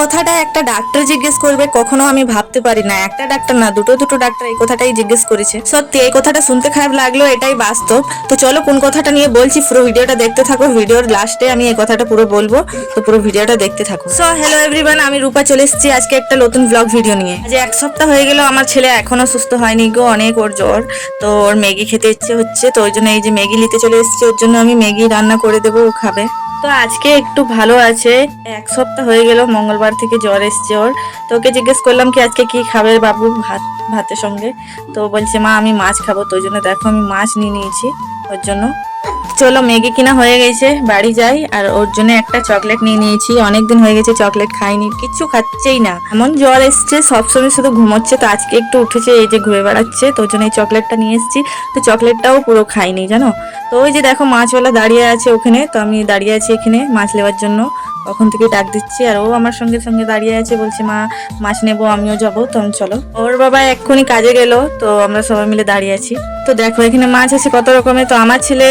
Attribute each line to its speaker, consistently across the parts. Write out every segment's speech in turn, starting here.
Speaker 1: কথাটা একটা ডাক্তার জিজ্ঞেস করবে কখনো আমি ভাবতে পারি না। একটা ডাক্তার না, দুটো দুটো ডাক্তার এই কথাটাই জিজ্ঞেস করেছে। সত্যি এই কথাটা শুনতে খারাপ লাগলো, এটাই বাস্তব। তো চলো কোন কথাটা নিয়ে বলছি পুরো ভিডিওটা দেখতে থাকো। ভিডিওর লাস্টে আমি এই কথাটা পুরো বলবো, তো পুরো ভিডিওটা দেখতে থাকো। সো হ্যালো এভরিওয়ান, আমি রূপা চলে এসেছি আজকে একটা নতুন ব্লগ ভিডিও নিয়ে। আজ এক সপ্তাহ হয়ে গেল আমার ছেলে এখনো সুস্থ হয়নি গো, অনেক ওর জ্বর। তো ওর ম্যাগি খেতে ইচ্ছে হচ্ছে, তো ওই জন্য এই যে ম্যাগি নিতে চলে এসেছি। ওর জন্য আমি ম্যাগি রান্না করে দেবো, ও খাবে। তো আজকে একটু ভালো আছে, এক সপ্তাহ হয়ে গেল, মঙ্গলবার থেকে জ্বর এসছে ওর। তো ওকে জিজ্ঞেস করলাম কি আজকে কি খাবে বাবু ভাতের সঙ্গে। তো বলছে মা আমি মাছ খাবো, তো ওই জন্য দেখো আমি মাছ নিয়ে নিয়েছি ওর জন্য। চলো ম্যাগি কিনা হয়ে গেছে, বাড়ি যাই। আর ওর জন্য একটা চকলেট নিয়ে নিয়েছি, অনেকদিন হয়ে গেছে চকলেট খাইনি, কিচ্ছু খাচ্ছেই না, এমন জ্বর এসছে, সবসময় শুধু ঘুমোচ্ছে। তো আজকে একটু উঠেছে, এই যে ঘুরে বেড়াচ্ছে, তো ওই জন্য এই চকলেটটা নিয়ে এসেছি। তো চকলেটটাও পুরো খাইনি জানো। তো ওই যে দেখো মাছওয়ালা দাঁড়িয়ে আছে ওখানে, তো আমি দাঁড়িয়ে আছি এখানে মাছ নেওয়ার জন্য। কখন থেকে ডাক দিচ্ছি, আর ও আমার সঙ্গে সঙ্গে দাঁড়িয়ে আছে, বলছে মা মাছ নেবো, আমিও যাবো। তো চলো, ওর বাবা এক্ষুনি কাজে গেল, তো আমরা সবাই মিলে দাঁড়িয়ে আছি। তো দেখো এখানে মাছ আছে কত রকমের। তো আমার ছেলে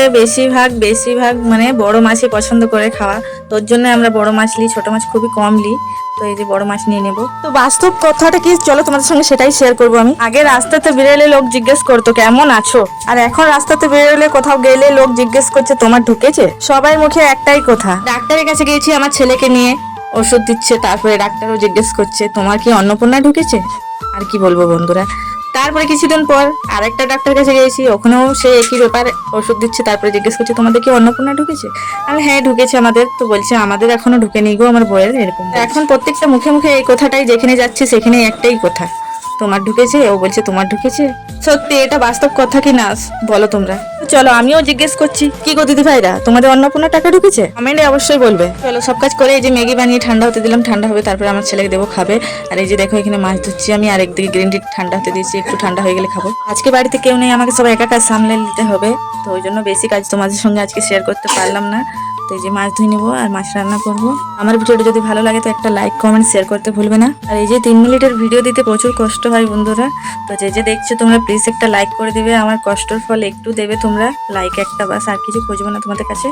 Speaker 1: বেশিরভাগ মানে বড় মাছই পছন্দ করে খাওয়া, তোর জন্য আমরা বড় মাছ নিই, ছোট মাছ খুবই কম নিই। তো এই যে বড় মাছ নিয়ে নেবো। তো বাস্তব কথাটা কি, চলো তোমাদের সঙ্গে সেটাই শেয়ার করবো আমি। আগে রাস্তাতে বেরোলে লোক জিজ্ঞেস করতো কেমন আছো, আর এখন রাস্তাতে বেরোলে কোথাও গেলে লোক জিজ্ঞেস করছে তোমার ঢুকেছে। সবাই মুখে একটাই কথা। ডাক্তারের কাছে গিয়েছি আমার ছেলেকে নিয়ে, ওষুধ দিচ্ছে, তারপরে ডাক্তারও জিজ্ঞেস করছে তোমার কি অন্নপূর্ণা ঢুকেছে। আর কি বলবো বন্ধুরা। তারপরে কিছুদিন পর আরেকটা ডাক্তার কাছে গিয়েছি, ওখানেও সে একই ব্যাপার, ওষুধ দিচ্ছে, তারপরে জিজ্ঞেস করছে তোমাদের কি অন্নপূর্ণা ঢুকেছে। আমি হ্যাঁ ঢুকেছে আমাদের। তো বলছে আমাদের এখনো ঢুকেনি গো আমার বইয়ের, এরকম। এখন প্রত্যেকটা মুখে মুখে এই কথাটাই, যেখানে যাচ্ছে সেখানে একটাই কথা, তোমার ঢুকেছে। ও বলছে তোমার ঢুকেছে। সত্যি এটা বাস্তব কথা কি না বলো তোমরা। চলো আমিও জিজ্ঞেস করছি, কি গো দিদি ভাইরা তোমাদের অন্নপূর্ণা টাকা ঢুকেছে, কমেন্টে অবশ্যই বলবে। চলো সব কাজ করে এই যে ম্যাগি বানিয়ে ঠান্ডা হতে দিলাম, ঠান্ডা হবে তারপরে আমার ছেলেকে দেবো, খাবে। আর এই যে দেখো এখানে মাছ ধুচ্ছি আমি, আর একদিকে গ্রিন টি ঠান্ডা হতে দিয়েছি, একটু ঠান্ডা হয়ে গেলে খাবো। আজকে বাড়িতে কেউ নেই, আমাকে সব একা কাজ সামলে নিতে হবে। তো ওই জন্য বেশি কাজ তোমাদের সঙ্গে আজকে শেয়ার করতে পারলাম না। তো এই যে মাছ ধুয়ে নেবো আর মাছ রান্না করবো। আমার ভিডিওটা যদি ভালো লাগে তো একটা লাইক কমেন্ট শেয়ার করতে ভুলবে না। আর এই যে 3 মিনিটের ভিডিও দিতে প্রচুর কষ্ট হয় বন্ধুরা। তো যে দেখছো তোমরা প্লিজ একটা লাইক করে দেবে, আমার কষ্টের ফল একটু দেবে তোমরা, লাইক একটা, বাস আর কিছু খুঁজবো না তোমাদের কাছে।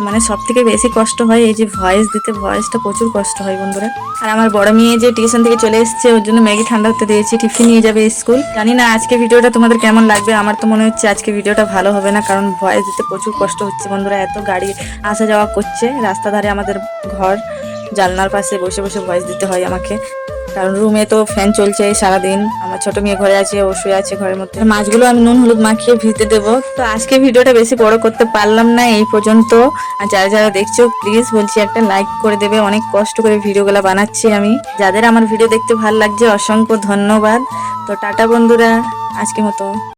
Speaker 1: মানে সব থেকে বেশি কষ্ট হয় এই যে ভয়েস দিতে, ভয়েসটা প্রচুর কষ্ট হয় বন্ধুরা। আর আমার বড় মেয়ে যে টিউশন থেকে চলে এসেছে, ওর জন্য ম্যাগি ঠান্ডা হতে দিয়েছি, টিফিন নিয়ে যাবে স্কুল। জানি না আজকে ভিডিওটা তোমাদের কেমন লাগবে, আমার তো মনে হচ্ছে আজকে ভিডিওটা ভালো হবে না, কারণ ভয়েস দিতে প্রচুর কষ্ট হচ্ছে বন্ধুরা। এত গাড়ি আসা যাওয়া করছে রাস্তা ধারে, আমাদের ঘর, জানলার পাশে বসে বসে ভয়েস দিতে হয় আমাকে, কারণ রুমে তো ফ্যান চলছে সারাদিন। আমার ছোট মেয়ে ঘরে আছে, ও শুয়ে আছে ঘরের মধ্যে। মাছগুলো আমি নুন হলুদ মাখিয়ে ভিজতে দেবো। তো আজকে ভিডিওটা বেশি বড় করতে পারলাম না, এই পর্যন্ত। আর যারা যারা দেখছো প্লিজ বলছি একটা লাইক করে দেবে, অনেক কষ্ট করে ভিডিওগুলো বানাচ্ছি আমি। যাদের আমার ভিডিও দেখতে ভালো লাগছে অসংখ্য ধন্যবাদ। তো টাটা বন্ধুরা, আজকে মতো।